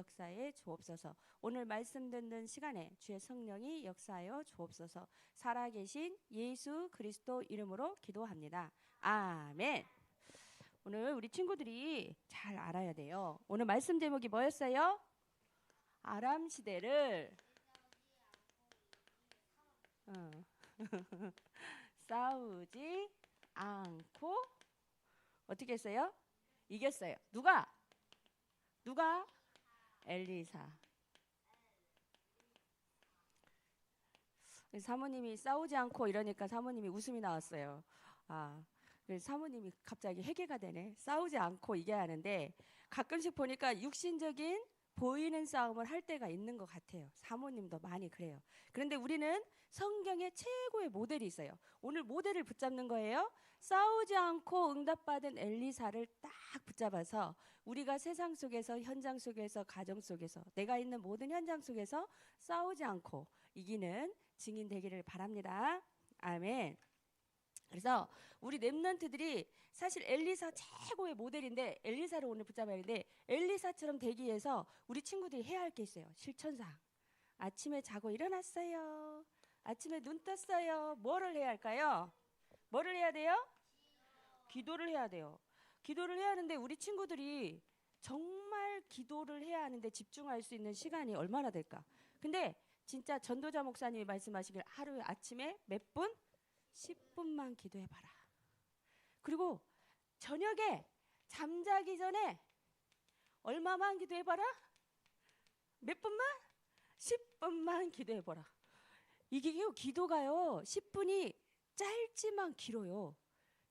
역사에 주옵소서. 오늘 말씀 듣는 시간에 주의 성령이 역사하여 주옵소서. 살아계신 예수 그리스도 이름으로 기도합니다. 아멘. 오늘 우리 친구들이 잘 알아야 돼요. 오늘 말씀 제목이 뭐였어요? 아람 시대를 싸우지 않고 어떻게 했어요? 이겼어요. 누가? 엘리사. 사모님이 싸우지 않고 이러니까 사모님이 웃음이 나왔어요. 사모님이 갑자기 회개가 되네. 싸우지 않고 이겨야 하는데 가끔씩 보니까 육신적인 보이는 싸움을 할 때가 있는 것 같아요. 사모님도 많이 그래요. 그런데 우리는 성경에 최고의 모델이 있어요. 오늘 모델을 붙잡는 거예요. 싸우지 않고 응답받은 엘리사를 딱 붙잡아서 우리가 세상 속에서, 현장 속에서, 가정 속에서, 내가 있는 모든 현장 속에서 싸우지 않고 이기는 증인 되기를 바랍니다. 아멘. 그래서 우리 렘넌트들이 사실 엘리사 최고의 모델인데 엘리사를 오늘 붙잡아야 하는데 엘리사처럼 되기 위해서 우리 친구들이 해야 할 게 있어요. 실천사항. 아침에 자고 일어났어요. 아침에 눈 떴어요. 뭐를 해야 할까요? 뭐를 해야 돼요? 기도를 해야 돼요. 기도를 해야 하는데 우리 친구들이 정말 기도를 해야 하는데 집중할 수 있는 시간이 얼마나 될까? 근데 진짜 전도자 목사님이 말씀하시길 하루에 아침에 몇 분? 10분만 기도해봐라. 그리고 저녁에 잠자기 전에 얼마만 기도해봐라? 몇 분만? 10분만 기도해봐라. 이게 기도가요 10분이 짧지만 길어요.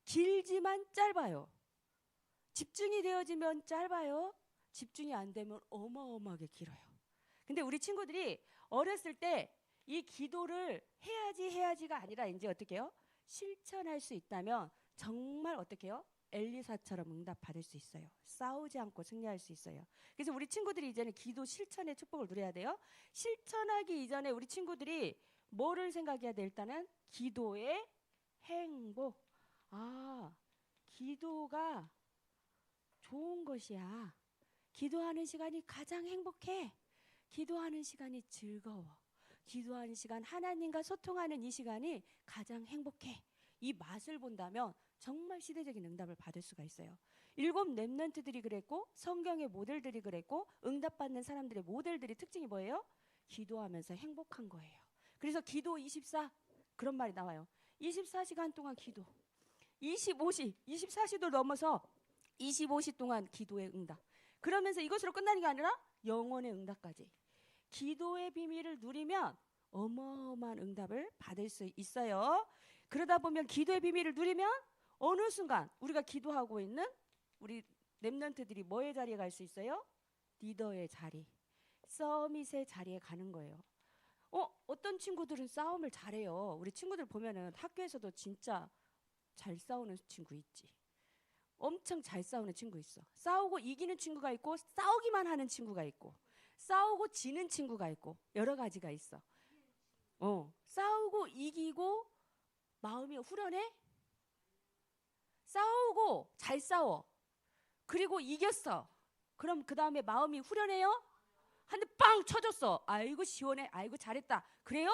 길지만 짧아요. 집중이 되어지면 짧아요. 집중이 안 되면 어마어마하게 길어요. 근데 우리 친구들이 어렸을 때 이 기도를 해야지가 아니라 이제 어떻게 해요? 실천할 수 있다면 정말 어떻게 해요? 엘리사처럼 응답받을 수 있어요. 싸우지 않고 승리할 수 있어요. 그래서 우리 친구들이 이제는 기도 실천의 축복을 누려야 돼요. 실천하기 이전에 우리 친구들이 뭐를 생각해야 돼? 일단은 기도의 행복. 기도가 좋은 것이야. 기도하는 시간이 가장 행복해. 기도하는 시간이 즐거워. 기도하는 시간, 하나님과 소통하는 이 시간이 가장 행복해. 이 맛을 본다면 정말 시대적인 응답을 받을 수가 있어요. 7 렘넌트들이 그랬고 성경의 모델들이 그랬고 응답받는 사람들의 모델들이 특징이 뭐예요? 기도하면서 행복한 거예요. 그래서 기도 24 그런 말이 나와요. 24시간 동안 기도. 24시도 넘어서 25시 동안 기도의 응답. 그러면서 이것으로 끝나는 게 아니라 영혼의 응답까지. 기도의 비밀을 누리면 어마어마한 응답을 받을 수 있어요. 그러다 보면 기도의 비밀을 누리면 어느 순간 우리가 기도하고 있는 우리 렘넌트들이 뭐의 자리에 갈 수 있어요? 리더의 자리, 서밋의 자리에 가는 거예요. 어떤 친구들은 싸움을 잘해요. 우리 친구들 보면은 학교에서도 진짜 잘 싸우는 친구 있지. 엄청 잘 싸우는 친구 있어. 싸우고 이기는 친구가 있고 싸우기만 하는 친구가 있고 싸우고 지는 친구가 있고 여러 가지가 있어. 싸우고 이기고 마음이 후련해? 싸우고 잘 싸워. 그리고 이겼어. 그럼 그 다음에 마음이 후련해요? 한 대 빵 쳐줬어. 아이고 시원해. 아이고 잘했다. 그래요?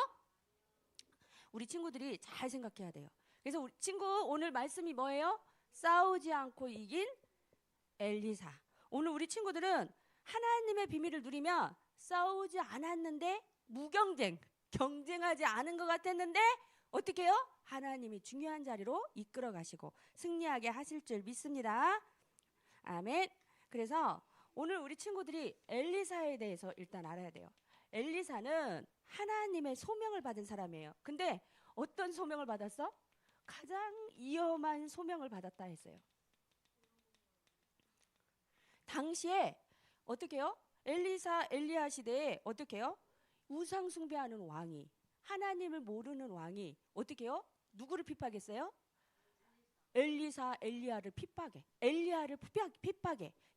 우리 친구들이 잘 생각해야 돼요. 그래서 우리 친구 오늘 말씀이 뭐예요? 싸우지 않고 이긴 엘리사. 오늘 우리 친구들은 하나님의 비밀을 누리면 싸우지 않았는데 무경쟁, 경쟁하지 않은 것 같았는데 어떻게 해요? 하나님이 중요한 자리로 이끌어 가시고 승리하게 하실 줄 믿습니다. 아멘. 그래서 오늘 우리 친구들이 엘리사에 대해서 일단 알아야 돼요. 엘리사는 하나님의 소명을 받은 사람이에요. 근데 어떤 소명을 받았어? 가장 위험한 소명을 받았다 했어요. 당시에 어떻게 해요? 엘리야 시대에 어떻게 해요? 우상 숭배하는 왕이, 하나님을 모르는 왕이 어떻게 해요? 누구를 핍박했어요? 엘리야를 핍박해.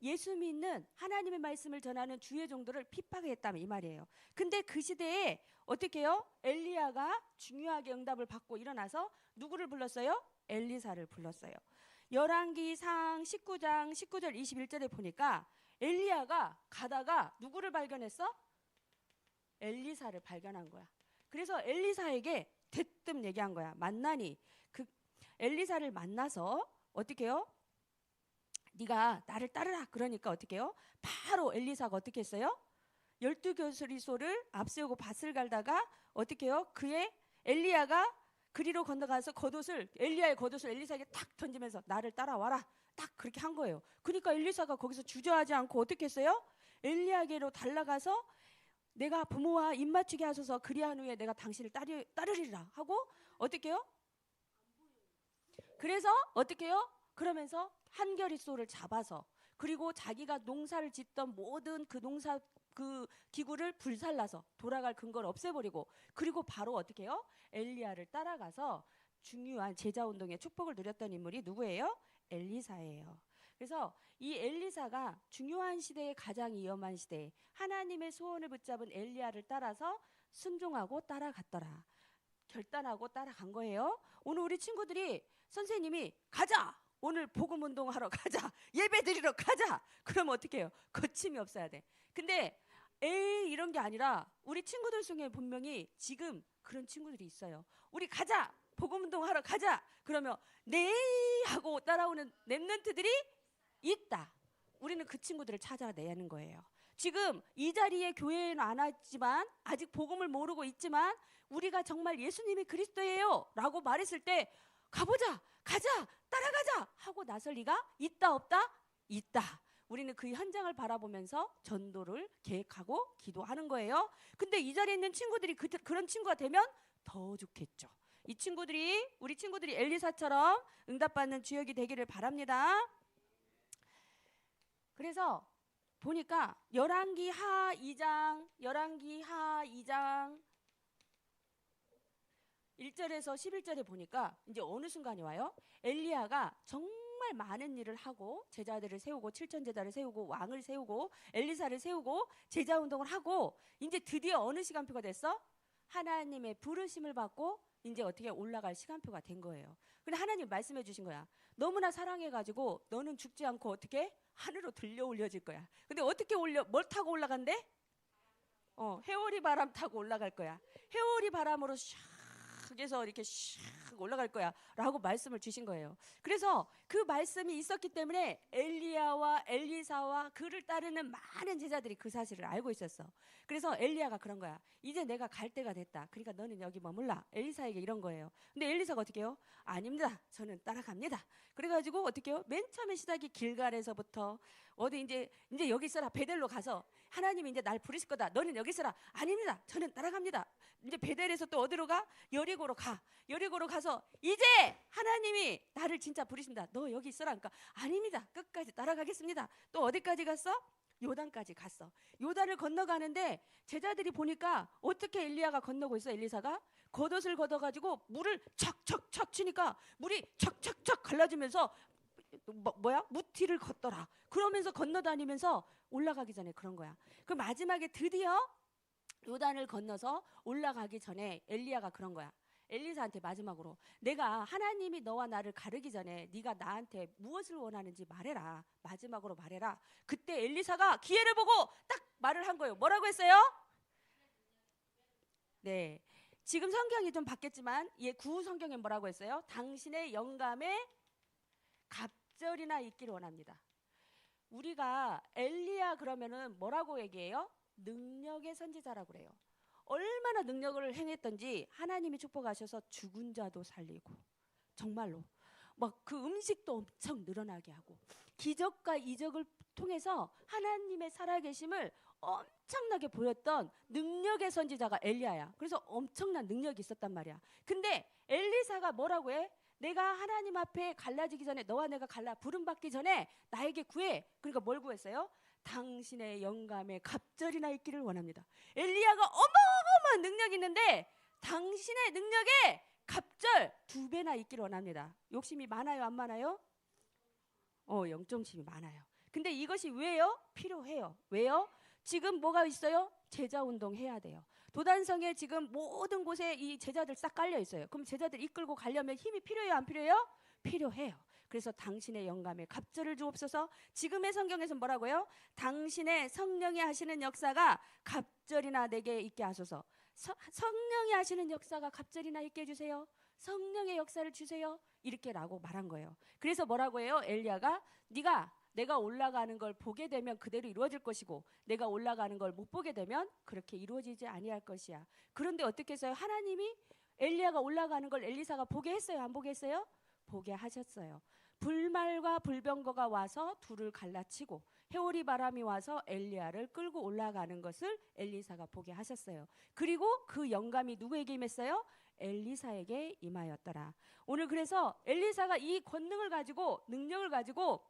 예수 믿는 하나님의 말씀을 전하는 주의 종들을 핍박했다면 이 말이에요. 근데 그 시대에 어떻게 해요? 엘리야가 중요하게 응답을 받고 일어나서 누구를 불렀어요? 엘리사를 불렀어요. 열왕기상 19장 19절 21절에 보니까 엘리야가 가다가 누구를 발견했어? 엘리사를 발견한 거야. 그래서 엘리사에게 대뜸 얘기한 거야. 만나니 그 엘리사를 만나서 어떻게 해요? 네가 나를 따르라. 그러니까 어떻게 해요? 바로 엘리사가 어떻게 했어요? 12교수리소를 앞세우고 밭을 갈다가 어떻게 해요? 그의 엘리야가 그리로 건너가서 엘리야의 겉옷을 엘리사에게 탁 던지면서 나를 따라와라. 딱 그렇게 한 거예요. 그러니까 엘리사가 거기서 주저하지 않고 어떻게 했어요? 엘리야에게로 달려가서 내가 부모와 입맞추게 하소서. 그리한 후에 내가 당신을 따르리라 하고 어떻게 해요? 그래서 어떻게 해요? 그러면서 한겨리소를 잡아서 그리고 자기가 농사를 짓던 모든 그 기구를 불살라서 돌아갈 근거를 없애버리고 그리고 바로 어떻게 해요? 엘리야를 따라가서 중요한 제자운동의 축복을 누렸던 인물이 누구예요? 엘리사예요. 그래서 이 엘리사가 중요한 시대에 가장 위험한 시대에 하나님의 소원을 붙잡은 엘리야를 따라서 순종하고 따라갔더라. 결단하고 따라간 거예요. 오늘 우리 친구들이 선생님이 가자! 오늘 복음 운동하러 가자. 예배 드리러 가자. 그러면 어떻게 해요? 거침이 없어야 돼. 근데 에이 이런 게 아니라 우리 친구들 중에 분명히 지금 그런 친구들이 있어요. 우리 가자. 복음 운동하러 가자. 그러면 네 하고 따라오는 랩런트들이 있다. 우리는 그 친구들을 찾아내는 거예요. 지금 이 자리에 교회에는 안 왔지만 아직 복음을 모르고 있지만 우리가 정말 예수님이 그리스도예요 라고 말했을 때 가보자, 가자, 따라가자 하고 나설 리가 있다 없다? 있다. 우리는 그 현장을 바라보면서 전도를 계획하고 기도하는 거예요. 근데 이 자리에 있는 친구들이 그런 친구가 되면 더 좋겠죠. 우리 친구들이 엘리사처럼 응답받는 주역이 되기를 바랍니다. 그래서 보니까 열왕기하 2장 1절에서 11절에 보니까 이제 어느 순간이 와요? 엘리야가 정말 많은 일을 하고 제자들을 세우고 7천 제자를 세우고 왕을 세우고 엘리사를 세우고 제자 운동을 하고 이제 드디어 어느 시간표가 됐어? 하나님의 부르심을 받고 이제 어떻게 올라갈 시간표가 된 거예요. 근데 하나님 말씀해 주신 거야. 너무나 사랑해가지고 너는 죽지 않고 어떻게? 하늘로 들려 올려질 거야. 근데 어떻게 뭘 타고 올라간대? 회오리 바람 타고 올라갈 거야. 회오리 바람으로 샥 해서 이렇게 샥 올라갈 거야 라고 말씀을 주신 거예요. 그래서 그 말씀이 있었기 때문에 엘리야와 엘리사와 그를 따르는 많은 제자들이 그 사실을 알고 있었어. 그래서 엘리야가 그런 거야. 이제 내가 갈 때가 됐다. 그러니까 너는 여기 머물라. 엘리사에게 이런 거예요. 근데 엘리사가 어떻게 해요? 아닙니다. 저는 따라갑니다. 그래가지고 어떻게 해요? 맨 처음에 시작이 길갈에서부터 어디 이제 여기 있어라. 베델로 가서 하나님이 이제 날 부르실 거다. 너는 여기 있어라. 아닙니다. 저는 따라갑니다. 이제 베델에서 또 어디로 가? 여리고로 가. 여리고로 가서 이제 하나님이 나를 진짜 부르신다. 너 여기 있어라. 그러니까 아닙니다. 끝까지 따라가겠습니다. 또 어디까지 갔어? 요단까지 갔어. 요단을 건너가는데 제자들이 보니까 어떻게 엘리야가 건너고 있어? 엘리사가 겉옷을 걷어가지고 물을 척척척 치니까 물이 척척척 갈라지면서 무티를 걷더라. 그러면서 건너다니면서 올라가기 전에 그런 거야. 그 마지막에 드디어 요단을 건너서 올라가기 전에 엘리야가 그런 거야. 엘리사한테 마지막으로 내가 하나님이 너와 나를 가르기 전에 네가 나한테 무엇을 원하는지 말해라. 마지막으로 말해라. 그때 엘리사가 기회를 보고 딱 말을 한 거예요. 뭐라고 했어요? 네. 지금 성경이 좀 바뀌었지만 구후 성경에 뭐라고 했어요? 당신의 영감에 갑절이나 있기를 원합니다. 우리가 엘리야 그러면은 뭐라고 얘기해요? 능력의 선지자라고 그래요. 얼마나 능력을 행했던지 하나님이 축복하셔서 죽은 자도 살리고 정말로 막 그 음식도 엄청 늘어나게 하고 기적과 이적을 통해서 하나님의 살아계심을 엄청나게 보였던 능력의 선지자가 엘리야야. 그래서 엄청난 능력이 있었단 말이야. 근데 엘리사가 뭐라고 해? 내가 하나님 앞에 갈라지기 전에 너와 내가 부름받기 전에 나에게 구해. 그러니까 뭘 구했어요? 당신의 영감에 갑절이나 있기를 원합니다. 엘리야가 어마어마한 능력이 있는데 당신의 능력에 갑절 2배나 있기를 원합니다. 욕심이 많아요? 안 많아요? 영정심이 많아요. 근데 이것이 왜요? 필요해요. 왜요? 지금 뭐가 있어요? 제자운동 해야 돼요. 도단성에 지금 모든 곳에 이 제자들 싹 깔려 있어요. 그럼 제자들 이끌고 가려면 힘이 필요해요? 안 필요해요? 필요해요. 그래서 당신의 영감에 갑절을 주옵소서. 지금의 성경에서 뭐라고요? 당신의 성령이 하시는 역사가 갑절이나 내게 있게 하소서. 성령이 하시는 역사가 갑절이나 있게 해주세요. 성령의 역사를 주세요. 이렇게라고 말한 거예요. 그래서 뭐라고 해요? 엘리야가 네가 내가 올라가는 걸 보게 되면 그대로 이루어질 것이고 내가 올라가는 걸 못 보게 되면 그렇게 이루어지지 아니할 것이야. 그런데 어떻게 했어요? 하나님이 엘리야가 올라가는 걸 엘리사가 보게 했어요? 안 보게 했어요? 보게 하셨어요. 불말과 불병거가 와서 둘을 갈라치고 해오리 바람이 와서 엘리야를 끌고 올라가는 것을 엘리사가 보게 하셨어요. 그리고 그 영감이 누구에게 임했어요? 엘리사에게 임하였더라. 오늘 그래서 엘리사가 이 권능을 가지고 능력을 가지고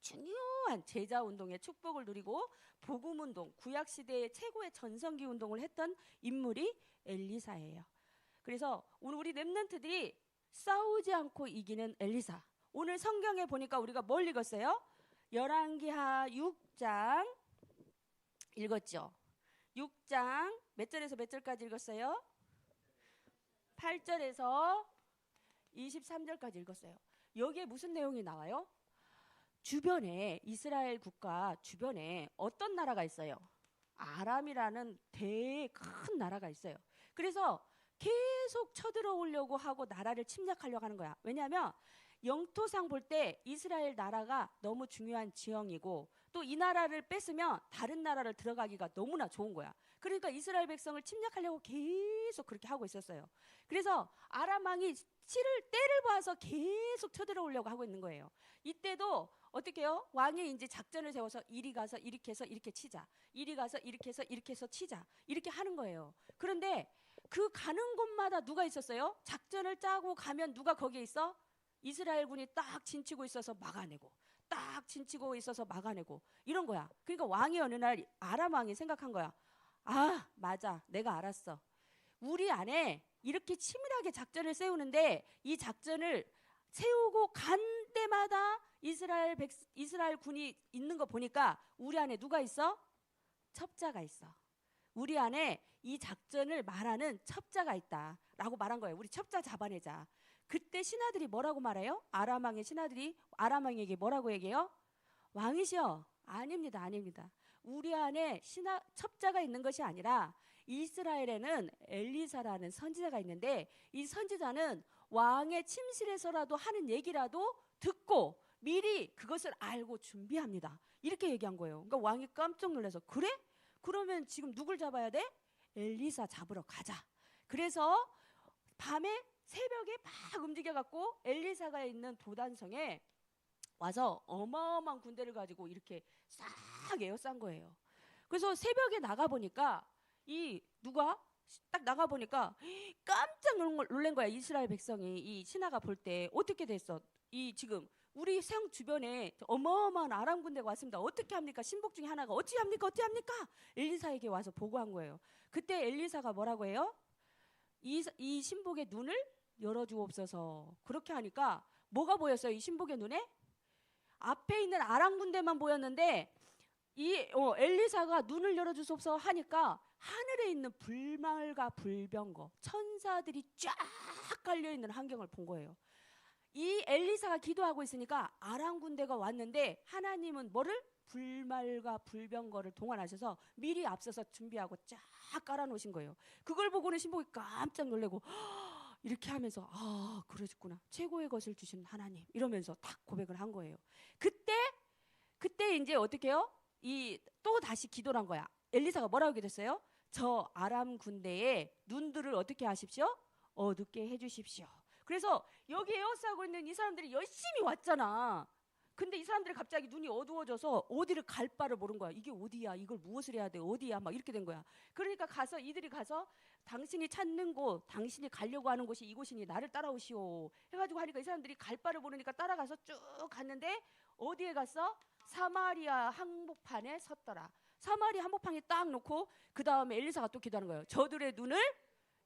중요한 제자 운동의 축복을 누리고 복음 운동, 구약 시대의 최고의 전성기 운동을 했던 인물이 엘리사예요. 그래서 오늘 우리 렘넌트들이 싸우지 않고 이기는 엘리사. 오늘 성경에 보니까 우리가 뭘 읽었어요? 열왕기하 6장 읽었죠? 6장 몇 절에서 몇 절까지 읽었어요? 8절에서 23절까지 읽었어요. 여기에 무슨 내용이 나와요? 주변에 이스라엘 국가 주변에 어떤 나라가 있어요? 아람이라는 되게 큰 나라가 있어요. 그래서 계속 쳐들어오려고 하고 나라를 침략하려고 하는 거야. 왜냐하면 영토상 볼 때 이스라엘 나라가 너무 중요한 지형이고 또 이 나라를 뺏으면 다른 나라를 들어가기가 너무나 좋은 거야. 그러니까 이스라엘 백성을 침략하려고 계속 그렇게 하고 있었어요. 그래서 아람 왕이 때를 봐서 계속 쳐들어오려고 하고 있는 거예요. 이때도 어떻게 해요? 왕이 이제 작전을 세워서 이리 가서 이렇게 해서 이렇게 치자. 이리 가서 이렇게 해서 이렇게 해서 치자. 이렇게 하는 거예요. 그런데 그 가는 곳마다 누가 있었어요? 작전을 짜고 가면 누가 거기에 있어? 이스라엘 군이 딱 진치고 있어서 막아내고 딱 진치고 있어서 막아내고 이런 거야. 그러니까 왕이 어느 날 아람 왕이 생각한 거야. 아, 맞아. 내가 알았어. 우리 안에 이렇게 치밀하게 작전을 세우는데 이 작전을 세우고 간 때마다 이스라엘 군이 있는 거 보니까 우리 안에 누가 있어? 첩자가 있어. 우리 안에 이 작전을 말하는 첩자가 있다라고 말한 거예요. 우리 첩자 잡아내자. 그때 신하들이 뭐라고 말해요? 아람 왕의 신하들이 아람 왕에게 뭐라고 얘기해요? 왕이시여, 아닙니다, 아닙니다. 우리 안에 첩자가 있는 것이 아니라 이스라엘에는 엘리사라는 선지자가 있는데 이 선지자는 왕의 침실에서라도 하는 얘기라도 듣고 미리 그것을 알고 준비합니다. 이렇게 얘기한 거예요. 그러니까 왕이 깜짝 놀라서 그래? 그러면 지금 누굴 잡아야 돼? 엘리사 잡으러 가자. 그래서 밤에 새벽에 막 움직여갖고 엘리사가 있는 도단성에 와서 어마어마한 군대를 가지고 이렇게 싹 에워싼 거예요. 그래서 새벽에 나가보니까 누가 딱 나가보니까 깜짝 놀란 거야. 이스라엘 백성이 이 신하가 볼 때 어떻게 됐어? 지금 우리 성 주변에 어마어마한 아람 군대가 왔습니다. 어떻게 합니까? 신복 중에 하나가 어찌 합니까? 엘리사에게 와서 보고한 거예요. 그때 엘리사가 뭐라고 해요? 이 신복의 눈을 열어주옵소서. 그렇게 하니까 뭐가 보였어요? 이 신복의 눈에? 앞에 있는 아람 군대만 보였는데 엘리사가 눈을 열어주옵소서 하니까 하늘에 있는 불말과 불병거 천사들이 쫙 깔려있는 환경을 본 거예요. 이 엘리사가 기도하고 있으니까 아람 군대가 왔는데 하나님은 뭐를? 불말과 불병거를 동원하셔서 미리 앞서서 준비하고 쫙 깔아놓으신 거예요. 그걸 보고는 신복이 깜짝 놀래고 이렇게 하면서 그러셨구나. 최고의 것을 주신 하나님 이러면서 딱 고백을 한 거예요. 그때 이제 어떻게 해요? 또 다시 기도를 한 거야. 엘리사가 뭐라고 기도했어요? 저 아람 군대의 눈들을 어떻게 하십시오? 어둡게 해주십시오. 그래서 여기 에워싸고 있는 이 사람들이 열심히 왔잖아. 근데 이 사람들이 갑자기 눈이 어두워져서 어디를 갈 바를 모른 거야. 이게 어디야? 이걸 무엇을 해야 돼? 어디야? 막 이렇게 된 거야. 그러니까 이들이 가서 당신이 찾는 곳, 당신이 가려고 하는 곳이 이곳이니 나를 따라오시오. 해가지고 하니까 이 사람들이 갈 바를 모르니까 따라가서 쭉 갔는데 어디에 갔어? 사마리아 한복판에 섰더라. 사마리아 한복판에 딱 놓고 그 다음에 엘리사가 또 기도하는 거예요. 저들의 눈을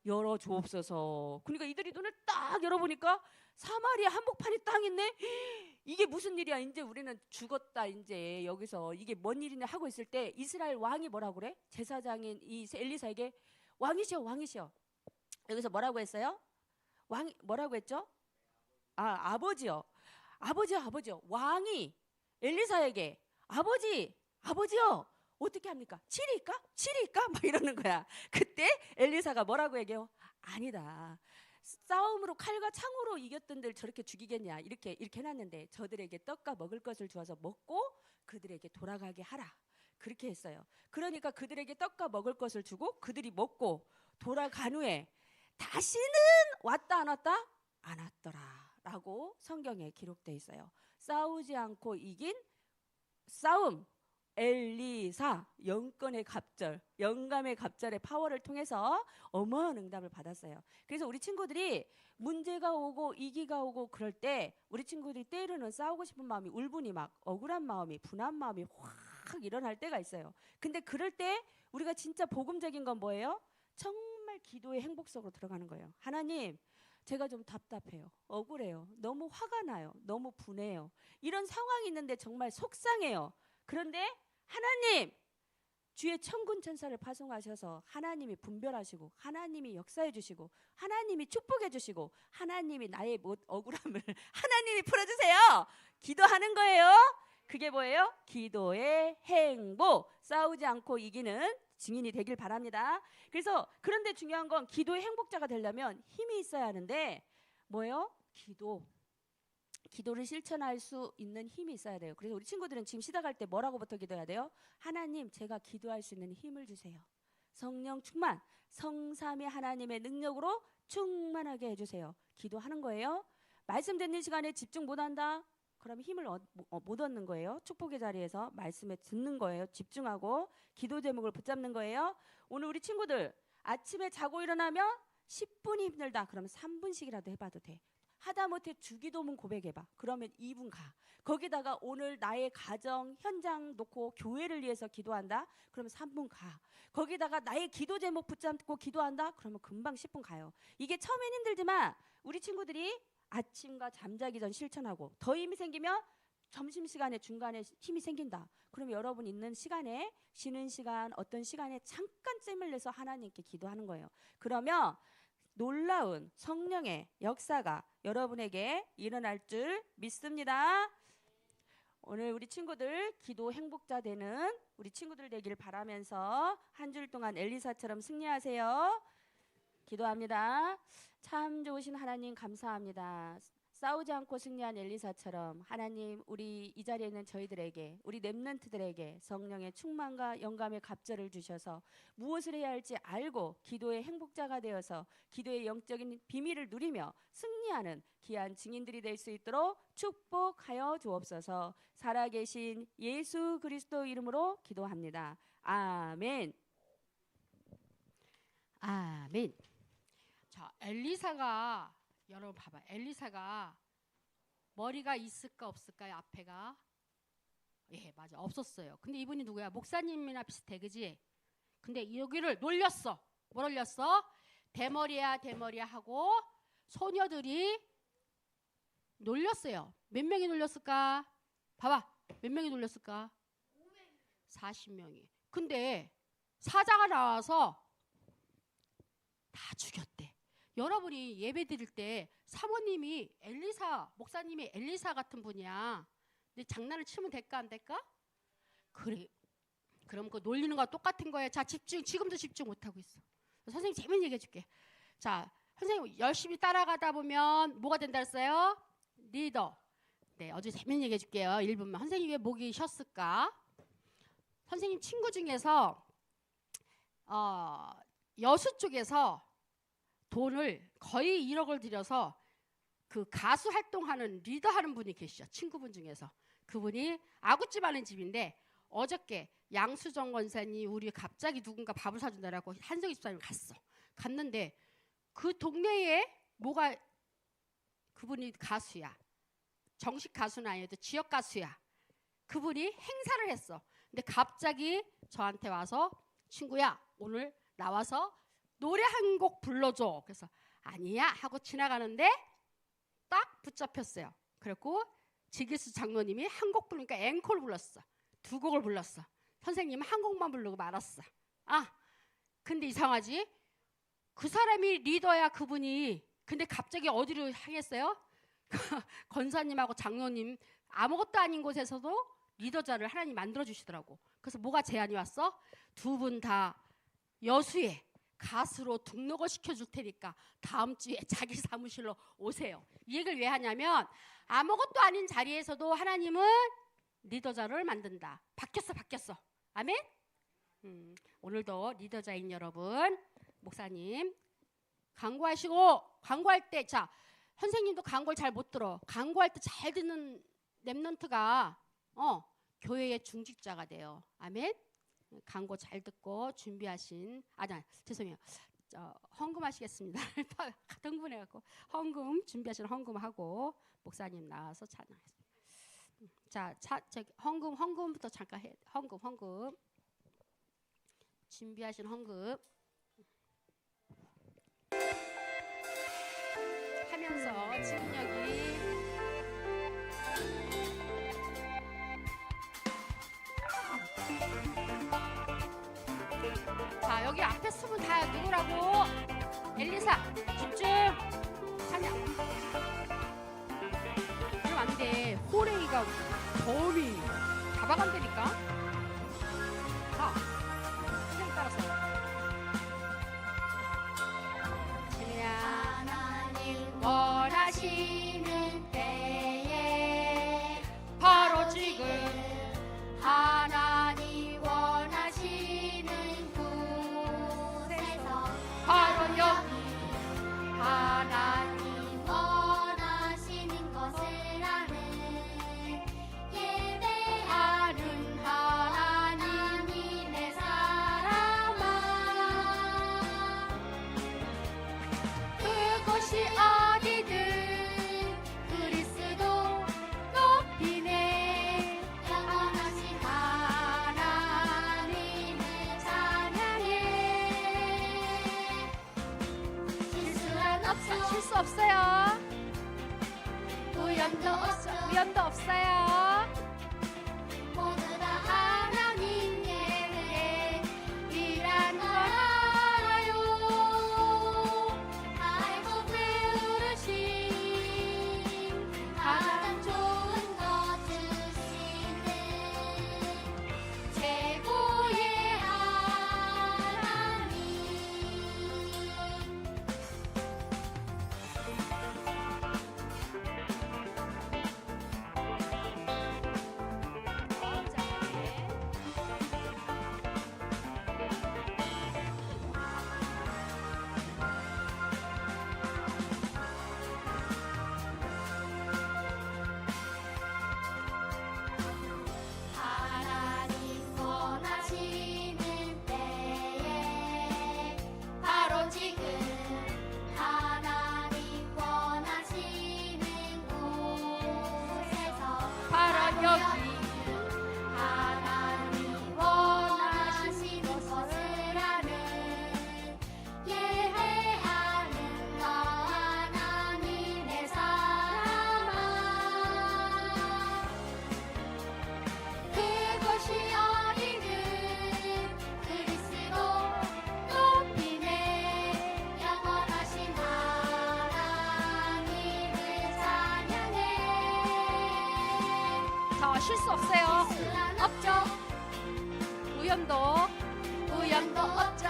열어주옵소서. 그러니까 이들이 눈을 딱 열어보니까 사마리아 한복판에 딱 있네. 이게 무슨 일이야? 이제 우리는 죽었다. 이제 여기서 이게 뭔 일이냐 하고 있을 때 이스라엘 왕이 뭐라고 그래? 제사장인 이 엘리사에게 왕이시여. 여기서 뭐라고 했어요? 왕이 뭐라고 했죠? 아버지요. 아버지요. 왕이 엘리사에게 아버지요. 어떻게 합니까? 치리일까? 막 이러는 거야. 그때 엘리사가 뭐라고 얘기해요? 아니다. 싸움으로 칼과 창으로 이겼던들 저렇게 죽이겠냐? 이렇게 해놨는데 저들에게 떡과 먹을 것을 주어서 먹고 그들에게 돌아가게 하라. 그렇게 했어요. 그러니까 그들에게 떡과 먹을 것을 주고 그들이 먹고 돌아간 후에 다시는 왔다 안 왔다? 안 왔더라 라고 성경에 기록되어 있어요. 싸우지 않고 이긴 싸움, 엘리사 영권의 갑절, 영감의 갑절의 파워를 통해서 어마어마한 응답을 받았어요. 그래서 우리 친구들이 문제가 오고 위기가 오고 그럴 때 우리 친구들이 때로는 싸우고 싶은 마음이 울분이 막 억울한 마음이 분한 마음이 확 일어날 때가 있어요. 근데 그럴 때 우리가 진짜 복음적인 건 뭐예요? 정말 기도의 행복 속으로 들어가는 거예요. 하나님, 제가 좀 답답해요. 억울해요. 너무 화가 나요. 너무 분해요. 이런 상황이 있는데 정말 속상해요. 그런데 하나님, 주의 천군 천사를 파송하셔서 하나님이 분별하시고 하나님이 역사해 주시고 하나님이 축복해 주시고 하나님이 나의 억울함을 하나님이 풀어주세요. 기도하는 거예요. 그게 뭐예요? 기도의 행복. 싸우지 않고 이기는 증인이 되길 바랍니다. 그래서 그런데 중요한 건 기도의 행복자가 되려면 힘이 있어야 하는데 뭐예요? 기도를 실천할 수 있는 힘이 있어야 돼요. 그래서 우리 친구들은 지금 시작할 때 뭐라고부터 기도해야 돼요? 하나님, 제가 기도할 수 있는 힘을 주세요. 성령 충만, 성삼위 하나님의 능력으로 충만하게 해주세요. 기도하는 거예요. 말씀 듣는 시간에 집중 못한다? 그럼 힘을 못 얻는 거예요. 축복의 자리에서 말씀에 듣는 거예요. 집중하고 기도 제목을 붙잡는 거예요. 오늘 우리 친구들 아침에 자고 일어나면 10분이 힘들다. 그러면 3분씩이라도 해봐도 돼. 하다못해 주기도문 고백해봐. 그러면 2분 가. 거기다가 오늘 나의 가정 현장 놓고 교회를 위해서 기도한다. 그러면 3분 가. 거기다가 나의 기도 제목 붙잡고 기도한다. 그러면 금방 10분 가요. 이게 처음엔 힘들지만 우리 친구들이 아침과 잠자기 전 실천하고 더 힘이 생기면 점심시간에 중간에 힘이 생긴다. 그럼 여러분 있는 시간에 쉬는 시간 어떤 시간에 잠깐 짬을 내서 하나님께 기도하는 거예요. 그러면 놀라운 성령의 역사가 여러분에게 일어날 줄 믿습니다. 오늘 우리 친구들 기도 행복자 되는 우리 친구들 되기를 바라면서 한 줄 동안 엘리사처럼 승리하세요. 기도합니다. 참 좋으신 하나님 감사합니다. 싸우지 않고 승리한 엘리사처럼 하나님 우리 이 자리에 있는 저희들에게 우리 렘넌트들에게 성령의 충만과 영감의 갑절을 주셔서 무엇을 해야 할지 알고 기도의 행복자가 되어서 기도의 영적인 비밀을 누리며 승리하는 귀한 증인들이 될 수 있도록 축복하여 주옵소서. 살아계신 예수 그리스도 이름으로 기도합니다. 아멘. 아멘. 자, 엘리사가 여러분 봐봐. 엘리사가 머리가 있을까 없을까요? 앞에가 예 맞아 없었어요. 근데 이분이 누구야? 목사님이나 비슷해, 그지? 근데 여기를 놀렸어. 뭘 놀렸어? 대머리야 하고 소녀들이 놀렸어요. 몇 명이 놀렸을까? 봐봐. 몇 명이 놀렸을까? 40명이. 근데 사자가 나와서 다 죽였대. 여러분이 예배 드릴 때 사모님이 엘리사, 목사님이 엘리사 같은 분이야. 근데 장난을 치면 될까 안 될까? 그래. 그럼 그 놀리는 거와 똑같은 거예요. 자, 집중. 지금도 집중 못하고 있어. 선생님 재밌는 얘기 해줄게. 자, 선생님 열심히 따라가다 보면 뭐가 된다 했어요? 리더. 네, 어제 재밌는 얘기 해줄게요. 1분만. 선생님 왜 목이 쉬었을까? 선생님 친구 중에서 여수 쪽에서 돈을 거의 1억을 들여서 그 가수 활동하는 리더 하는 분이 계시죠. 친구분 중에서. 그분이 아구찜 하는 집인데 어저께 양수정 권사님 우리 갑자기 누군가 밥을 사준다라고 한석희 집사님 갔는데 그 동네에 뭐가 그분이 가수야. 정식 가수는 아니어도 지역 가수야. 그분이 행사를 했어. 근데 갑자기 저한테 와서 친구야 오늘 나와서 노래 한 곡 불러줘. 그래서 아니야 하고 지나가는데 딱 붙잡혔어요. 그래갖고 지기수 장로님이 한 곡 부르니까 앵콜 불렀어. 2곡을 불렀어. 선생님은 한 곡만 부르고 말았어. 아 근데 이상하지? 그 사람이 리더야 그분이. 근데 갑자기 어디로 향했어요? 권사님하고 장로님 아무것도 아닌 곳에서도 리더자를 하나님 만들어 주시더라고. 그래서 뭐가 제안이 왔어? 두 분 다 여수에 가수로 등록을 시켜줄 테니까 다음 주에 자기 사무실로 오세요. 이 얘기를 왜 하냐면 아무것도 아닌 자리에서도 하나님은 리더자를 만든다. 바뀌었어. 아멘? 오늘도 리더자인 여러분, 목사님 광고하시고, 광고할 때, 자, 선생님도 광고를 잘 못 들어. 광고할 때 잘 듣는 랩런트가 교회의 중직자가 돼요. 아멘? 광고 잘 듣고 준비하신, 죄송해요. 헌금하시겠습니다. 흥분해갖고 헌금 준비하신 헌금하고 목사님 나와서 찬양하겠습니다. 자, 저기 헌금부터 잠깐 해. 헌금 준비하신 헌금 하면서 지금 여기 자, 여기 앞에 쓰면 다 누구라고? 엘리사 집중 찬양. 그럼 안 돼. 호랭이가 범이 잡아간다니까. 자, 그냥 따라서. 하나님 원하시는 때에 바로 지금 하나님 원하시는 곳에서 바로 여기 하나님 원하시는 것을 아는 예배하는 하나님이 내 사람아. 그곳이 어디든 그리스도 높이네. 영원하신 하나님을 찬양해. 실수 없어요. 우연도 없어요. 모두 다 하나님 예배에 일한 걸 알아요. 알고 부르신 가장 좋은 것 주시는 최고의 하나님. 하나님 원하시는 때에 바로 지금 하나님 원하시는 곳에서 바로 여기 하나님 원하시는 것을 아는 예배하는 하나님 내 사람아. 그곳이 어디든 그리스도 높이네. 영원하신 하나님을 찬양해. 자, 실수 없어요. 없죠. 우연도 없죠.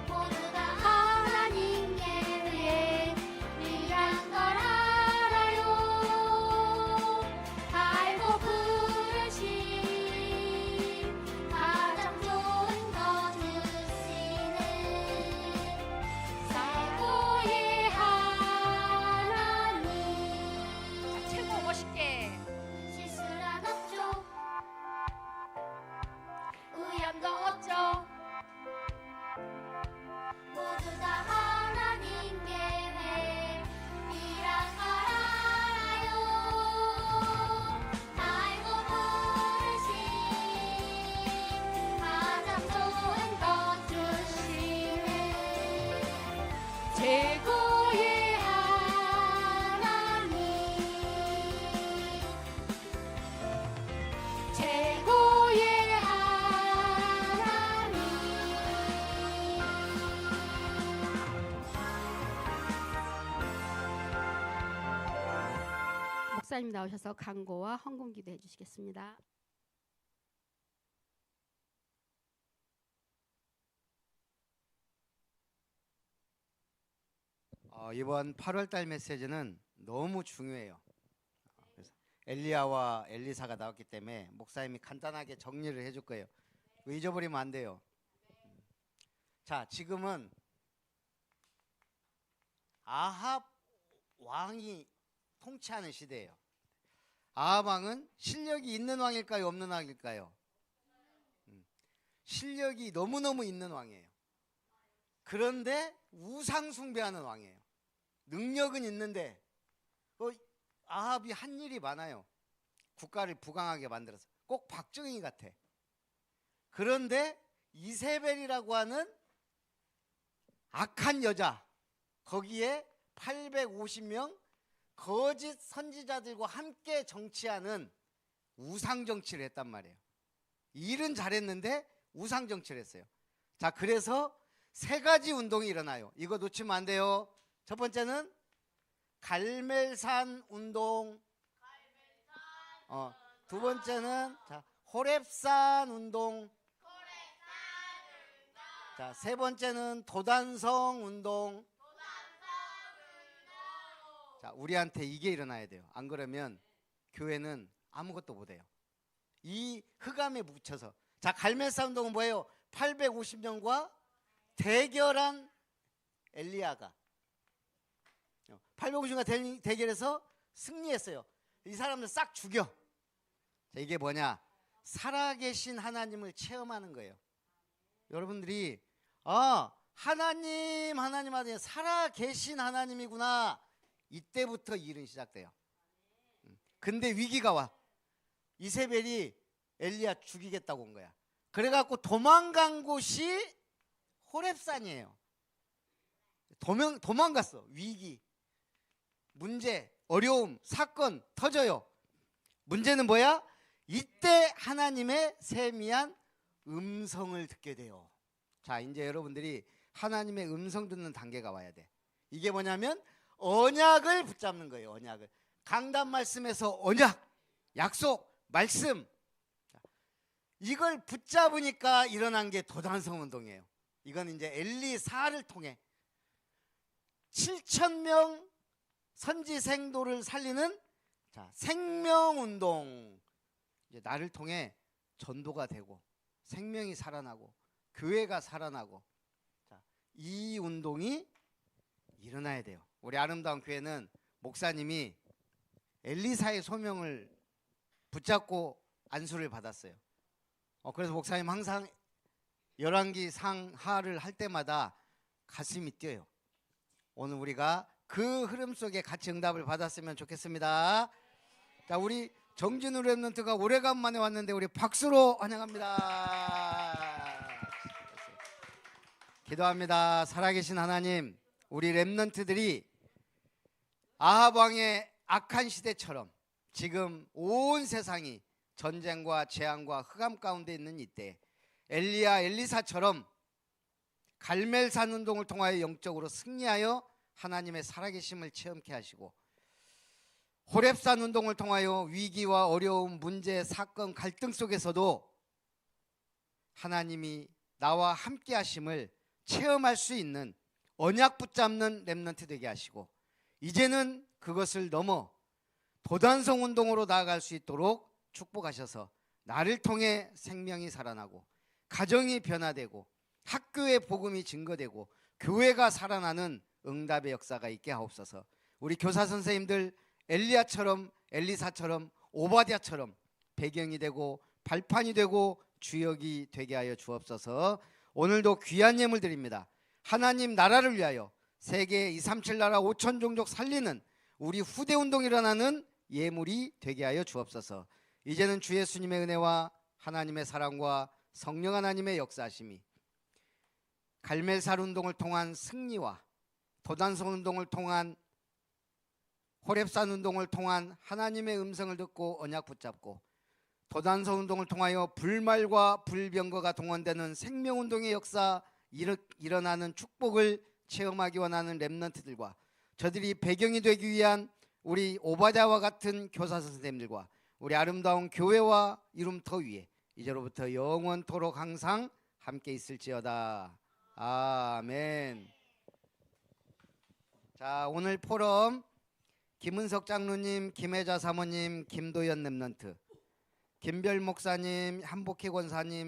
모두 다 하나님 예배에 일한 걸 알아요. 알고 부르신 가장 좋은 것 주시는 최고의 하나님. 최고 멋있게. 실수란 없죠. 우연도 없죠. 모두 다 하나님 예배 일한 걸 알아요. 알고 부르신 가장 좋은 것 주시는 최고의 하나님. 최고의 하나님. 목사님 나오셔서 간구와 헌금 기도해 주시겠습니다. 이번 8월달 메시지는 너무 중요해요. 그래서 엘리야와 엘리사가 나왔기 때문에 목사님이 간단하게 정리를 해줄 거예요. 이거 잊어버리면 안 돼요. 자, 지금은 아합 왕이 통치하는 시대예요. 아합 왕은 실력이 있는 왕일까요, 없는 왕일까요? 실력이 너무너무 있는 왕이에요. 그런데 우상 숭배하는 왕이에요. 능력은 있는데 아합이 한 일이 많아요. 국가를 부강하게 만들어서 꼭 박정희 같아. 그런데 이세벨이라고 하는 악한 여자, 거기에 850명 거짓 선지자들과 함께 정치하는 우상 정치를 했단 말이에요. 일은 잘했는데 우상 정치를 했어요. 자, 그래서 세 가지 운동이 일어나요. 이거 놓치면 안 돼요. 첫 번째는 갈멜산 운동. 두 번째는 호렙산 운동. 자, 세 번째는 도단성 운동. 자, 우리한테 이게 일어나야 돼요. 안 그러면 교회는 아무것도 못해요. 이 흑암에 묻혀서. 자, 갈멜산 운동은 뭐예요? 850년과 대결한 엘리야가 850년과 대결해서 승리했어요. 이 사람들 싹 죽여. 자, 이게 뭐냐? 살아계신 하나님을 체험하는 거예요. 여러분들이 하나님 하더니 살아계신 하나님이구나. 이때부터 일은 시작돼요. 근데 위기가 와. 이세벨이 엘리야 죽이겠다고 온 거야. 그래갖고 도망간 곳이 호렙산이에요. 도망갔어. 위기, 문제, 어려움, 사건 터져요. 문제는 뭐야? 이때 하나님의 세미한 음성을 듣게 돼요. 자, 이제 여러분들이 하나님의 음성 듣는 단계가 와야 돼. 이게 뭐냐면 언약을 붙잡는 거예요. 언약을. 강단 말씀에서 언약, 약속, 말씀. 이걸 붙잡으니까 일어난 게 도단성 운동이에요. 이건 이제 엘리사를 통해 7,000명 선지생도를 살리는 생명운동. 이제 나를 통해 전도가 되고 생명이 살아나고 교회가 살아나고, 이 운동이 일어나야 돼요. 우리 아름다운 교회는 목사님이 엘리사의 소명을 붙잡고 안수를 받았어요. 그래서 목사님 항상 열왕기 상하를 할 때마다 가슴이 뛰어요. 오늘 우리가 그 흐름 속에 같이 응답을 받았으면 좋겠습니다. 자, 우리 정진우 랩런트가 오래간만에 왔는데 우리 박수로 환영합니다. 기도합니다. 살아계신 하나님, 우리 랩런트들이 아합 왕의 악한 시대처럼 지금 온 세상이 전쟁과 재앙과 흑암 가운데 있는 이때 엘리야, 엘리사처럼 갈멜산 운동을 통하여 영적으로 승리하여 하나님의 살아계심을 체험케 하시고, 호렙산 운동을 통하여 위기와 어려움, 문제, 사건, 갈등 속에서도 하나님이 나와 함께 하심을 체험할 수 있는 언약 붙잡는 렘넌트 되게 하시고, 이제는 그것을 넘어 도단성 운동으로 나아갈 수 있도록 축복하셔서 나를 통해 생명이 살아나고 가정이 변화되고 학교의 복음이 증거되고 교회가 살아나는 응답의 역사가 있게 하옵소서. 우리 교사 선생님들 엘리야처럼, 엘리사처럼, 오바댜처럼 배경이 되고 발판이 되고 주역이 되게 하여 주옵소서. 오늘도 귀한 예물 드립니다. 하나님 나라를 위하여 세계 237 나라 5천 종족 살리는 우리 후대 운동이 일어나는 예물이 되게 하여 주옵소서. 이제는 주 예수님의 은혜와 하나님의 사랑과 성령 하나님의 역사하심이 갈멜산 운동을 통한 승리와 도단성 운동을 통한 호렙산 운동을 통한 하나님의 음성을 듣고 언약 붙잡고, 도단성 운동을 통하여 불말과 불병거가 동원되는 생명운동의 역사 일어나는 축복을 체험하기 원하는 렘넌트들과 저들이 배경이 되기 위한 우리 오바자와 같은 교사 선생님들과 우리 아름다운 교회와 이름터 위에 이제로부터 영원토록 항상 함께 있을지어다. 아멘. 자, 오늘 포럼 김은석 장로님, 김혜자 사모님, 김도연 랩런트, 김별 목사님, 한복희 권사님,